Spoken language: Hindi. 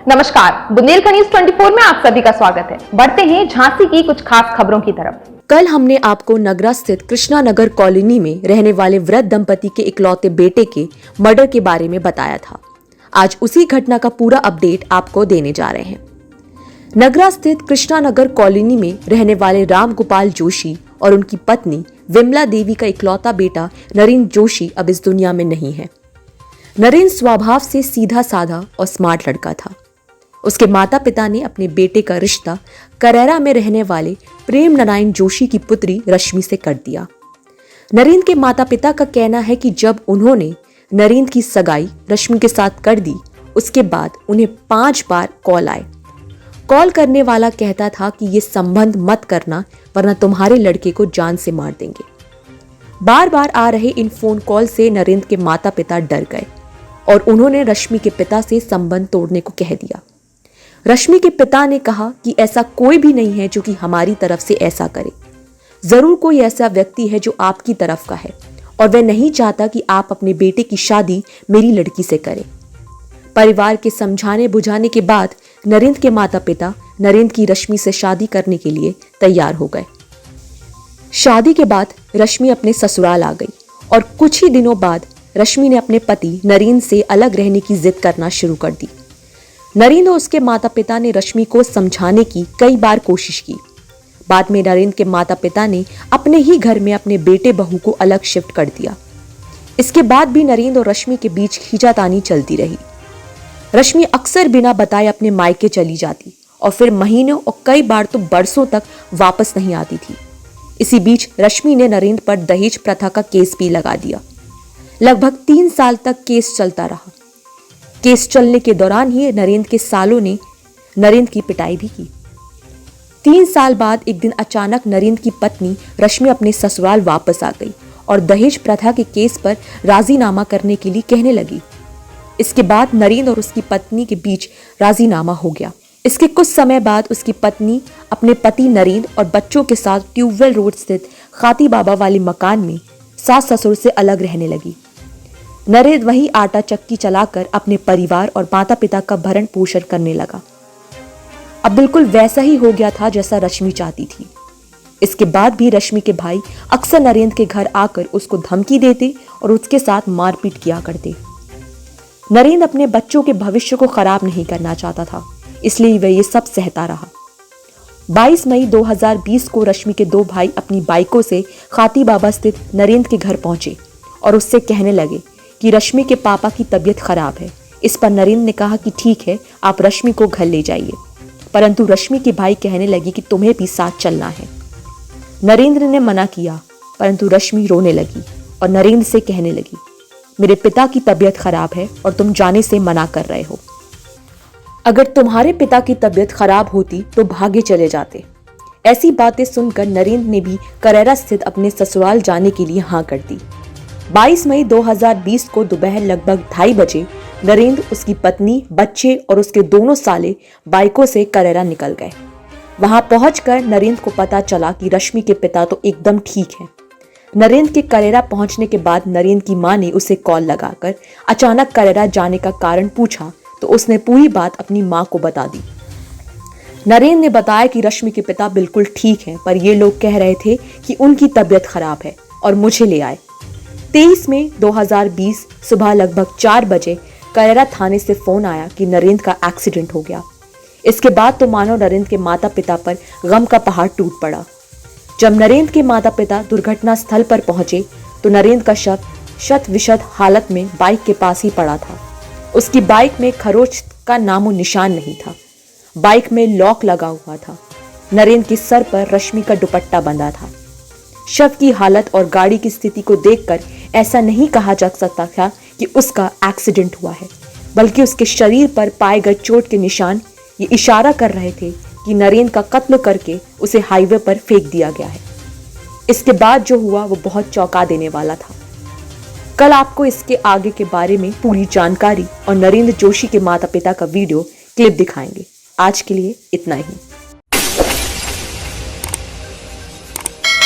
नमस्कार, बुंदेलखंड न्यूज 24 में आप सभी का स्वागत है। बढ़ते हैं झांसी की कुछ खास खबरों की तरफ। कल हमने आपको नगरा स्थित कृष्णा नगर कॉलोनी में रहने वाले वृद्ध दंपति के इकलौते बेटे के मर्डर के बारे में बताया था। आज उसी घटना का पूरा अपडेट आपको देने जा रहे हैं। नगरा स्थित कृष्णा नगर कॉलोनी में रहने वाले राम गोपाल जोशी और उनकी पत्नी विमला देवी का इकलौता बेटा नरेंद्र जोशी अब इस दुनिया में नहीं है। नरेंद्र स्वभाव से सीधा साधा और स्मार्ट लड़का था। उसके माता पिता ने अपने बेटे का रिश्ता करेरा में रहने वाले प्रेम नारायण जोशी की पुत्री रश्मि से कर दिया। नरेंद्र के माता पिता का कहना है कि जब उन्होंने नरेंद्र की सगाई रश्मि के साथ कर दी, उसके बाद उन्हें 5 बार कॉल आए। कॉल करने वाला कहता था कि ये संबंध मत करना वरना तुम्हारे लड़के को जान से मार देंगे। बार बार आ रहे इन फोन कॉल से नरेंद्र के माता पिता डर गए और उन्होंने रश्मि के पिता से संबंध तोड़ने को कह दिया। रश्मि के पिता ने कहा कि ऐसा कोई भी नहीं है जो कि हमारी तरफ से ऐसा करे। जरूर कोई ऐसा व्यक्ति है जो आपकी तरफ का है और वह नहीं चाहता कि आप अपने बेटे की शादी मेरी लड़की से करें। परिवार के समझाने बुझाने के बाद नरेंद्र के माता पिता नरेंद्र की रश्मि से शादी करने के लिए तैयार हो गए। शादी के बाद रश्मि अपने ससुराल आ गई और कुछ ही दिनों बाद रश्मि ने अपने पति नरेंद्र से अलग रहने की जिद करना शुरू कर दी। नरेंद्र और उसके माता पिता ने रश्मि को समझाने की कई बार कोशिश की। बाद में नरेंद्र के माता पिता ने अपने ही घर में अपने बेटे बहू को अलग शिफ्ट कर दिया। इसके बाद भी नरेंद्र और रश्मि के बीच खींचातानी चलती रही। रश्मि अक्सर बिना बताए अपने मायके चली जाती और फिर महीनों और कई बार तो बरसों तक वापस नहीं आती थी। इसी बीच रश्मि ने नरेंद्र पर दहेज प्रथा का केस भी लगा दिया। लगभग 3 साल तक केस चलता रहा। केस चलने के दौरान ही नरेंद्र के सालों ने नरेंद्र की पिटाई भी की। 3 साल बाद एक दिन अचानक नरेंद्र की पत्नी रश्मि अपने ससुराल वापस आ गई और दहेज प्रथा के केस पर राजीनामा करने के लिए कहने लगी। इसके बाद नरेंद्र और उसकी पत्नी के बीच राजीनामा हो गया। इसके कुछ समय बाद उसकी पत्नी अपने पति नरेंद्र और बच्चों के साथ ट्यूबवेल रोड स्थित खाती बाबा वाले मकान में सास ससुर से अलग रहने लगी। नरेंद्र वही आटा चक्की चलाकर अपने परिवार और माता पिता का भरण पोषण करने लगा। अब बिल्कुल वैसा ही हो गया था जैसा रश्मि चाहती थी। इसके बाद भी रश्मि के भाई अक्सर नरेंद्र के घर आकर उसको धमकी देते और उसके साथ मारपीट किया करते। नरेंद्र अपने बच्चों के भविष्य को खराब नहीं करना चाहता था, इसलिए वह ये सब सहता रहा। 22 मई 2020 को रश्मि के 2 भाई अपनी बाइकों से खाती बाबा स्थित नरेंद्र के घर पहुंचे और उससे कहने लगे कि रश्मि के पापा की तबीयत खराब है। इस पर नरेंद्र ने कहा कि ठीक है, आप रश्मि को घर ले जाइए, परंतु रश्मि के भाई कहने लगे कि तुम्हें भी साथ चलना है। नरेंद्र ने मना किया, परंतु रश्मि रोने लगी और नरेंद्र से कहने लगी, मेरे पिता की तबीयत खराब है और तुम जाने से मना कर रहे हो। अगर तुम्हारे पिता की तबीयत खराब होती तो भागे चले जाते। ऐसी बातें सुनकर नरेंद्र ने भी करेरा स्थित अपने ससुराल जाने के लिए हाँ कर दी। 22 मई 2020 को दोपहर लगभग 2:30 बजे नरेंद्र, उसकी पत्नी, बच्चे और उसके दोनों साले बाइकों से करेरा निकल गए। वहां पहुंचकर नरेंद्र को पता चला कि रश्मि के पिता तो एकदम ठीक है। नरेंद्र के करेरा पहुंचने के बाद नरेंद्र की मां ने उसे कॉल लगाकर अचानक करेरा जाने का कारण पूछा तो उसने पूरी बात अपनी मां को बता दी। नरेंद्र ने बताया कि रश्मि के पिता बिल्कुल ठीक हैं, पर ये लोग कह रहे थे कि उनकी तबीयत खराब है और मुझे ले आए। 23 मई 2020 सुबह लगभग 4 बजे करेरा थाने से फोन आया कि नरेंद्र का एक्सीडेंट हो गया। इसके बाद तो मानो नरेंद्र के माता पिता पर गम का पहाड़ टूट पड़ा। जब नरेंद्र के माता पिता दुर्घटना स्थल पर पहुंचे तो नरेंद्र का शव शत विशत हालत में बाइक के पास ही पड़ा था। उसकी बाइक में खरोच का नामो निशान नहीं था। बाइक में लॉक लगा हुआ था। नरेंद्र के सर पर रश्मि का दुपट्टा बंधा था। शव की हालत और गाड़ी की स्थिति को देखकर ऐसा नहीं कहा जा सकता था कि उसका एक्सीडेंट हुआ है, बल्कि उसके शरीर पर पाए गए चोट के निशान ये इशारा कर रहे थे कि नरेंद्र का कत्ल करके उसे हाईवे पर फेंक दिया गया है। इसके बाद जो हुआ वो बहुत चौंका देने वाला था। कल आपको इसके आगे के बारे में पूरी जानकारी और नरेंद्र जोशी के माता पिता का वीडियो क्लिप दिखाएंगे। आज के लिए इतना ही।